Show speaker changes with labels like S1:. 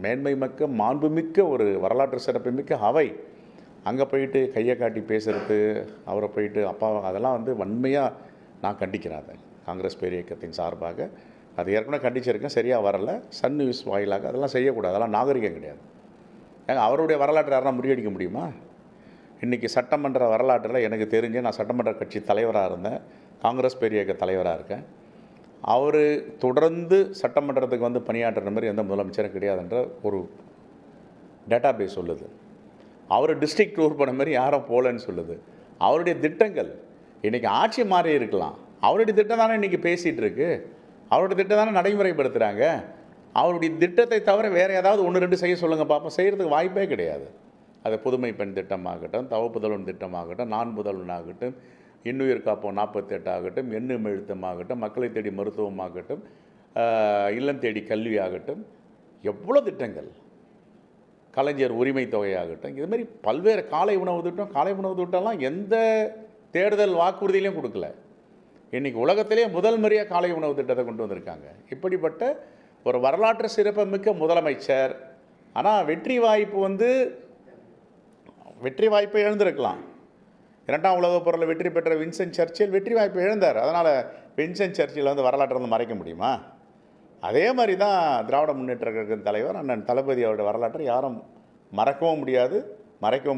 S1: மேன்மை மிக்க மாண்புமிக்க ஒரு வரலாற்று சிறப்புமிக்க அவை. அங்கே போயிட்டு கையை காட்டி பேசுகிறது, அவரை போயிட்டு அப்பா, அதெல்லாம் வந்து வன்மையாக நான் கண்டிக்கிறேன். அதை காங்கிரஸ் பேரியக்கத்தின் சார்பாக அது ஏற்கனவே கண்டிச்சிருக்கேன், சரியாக வரலை. சன் நியூஸ் வாயிலாக அதெல்லாம் செய்யக்கூடாது, அதெல்லாம் நாகரிகம் கிடையாது. ஏங்க அவருடைய வரலாற்றை யாரெல்லாம் முறியடிக்க முடியுமா? இன்றைக்கி சட்டமன்ற வரலாற்றில் எனக்கு தெரிஞ்சு, நான் சட்டமன்ற கட்சி தலைவராக இருந்தேன், காங்கிரஸ் பேரியக்க தலைவராக இருக்கேன். அவர் தொடர்ந்து சட்டமன்றத்துக்கு வந்து பணியாற்றுற மாதிரி எந்த முதலமைச்சரும் கிடையாதுன்ற ஒரு டேட்டா பேஸ் சொல்லுது. அவர் டிஸ்ட்ரிக்ட் டூர் பண்ண மாதிரி யாரும் போகலன்னு சொல்லுது. அவருடைய திட்டங்கள் இன்றைக்கி ஆட்சி மாறி இருக்கலாம், அவருடைய திட்டம் தானே இன்றைக்கி பேசிகிட்டு இருக்கு, அவருடைய திட்டம் தானே நடைமுறைப்படுத்துகிறாங்க. அவருடைய திட்டத்தை தவிர வேறு ஏதாவது 1-2 செய்ய சொல்லுங்கள் பார்ப்போம். செய்கிறதுக்கு வாய்ப்பே கிடையாது. அது புதுமை பெண் திட்டமாகட்டும், தவப்புதல்வன் திட்டமாகட்டும், நான் புதல்வன் ஆகட்டும், இன்னுயிர் காப்போம் 48 ஆகட்டும், எண்ணும் எழுத்தமாகட்டும், மக்களை தேடி மருத்துவமாகட்டும், இல்லம் தேடி கல்வி ஆகட்டும், எவ்வளோ திட்டங்கள், கலைஞர் உரிமை தொகையாகட்டும், இதுமாரி பல்வேறு காலை உணவு திட்டம். காலை உணவு திட்டம்லாம் எந்த தேர்தல் வாக்குறுதியிலையும் கொடுக்கல. இன்றைக்கி உலகத்திலே முதல் முறையாக காலை உணவு திட்டத்தை கொண்டு வந்திருக்காங்க. இப்படிப்பட்ட ஒரு வரலாற்று சிறப்புமிக்க முதலமைச்சர். ஆனால் வெற்றி வாய்ப்பை இழந்திருக்கலாம். 2ஆம் உலகப் போரில் வெற்றி பெற்ற வின்சென்ட் சர்ச்சில் வெற்றி வாய்ப்பை இழந்தார். அதனால் வின்சென்ட் சர்ச்சில் வந்து வரலாற்றை வந்து மறைக்க முடியுமா? அதே மாதிரி தான் திராவிட முன்னேற்ற கழகத்தின் தலைவர் அண்ணன் தளபதி அவருடைய வரலாற்றை யாரும் மறக்கவும் முடியாது, மறைக்கவும் முடியாது.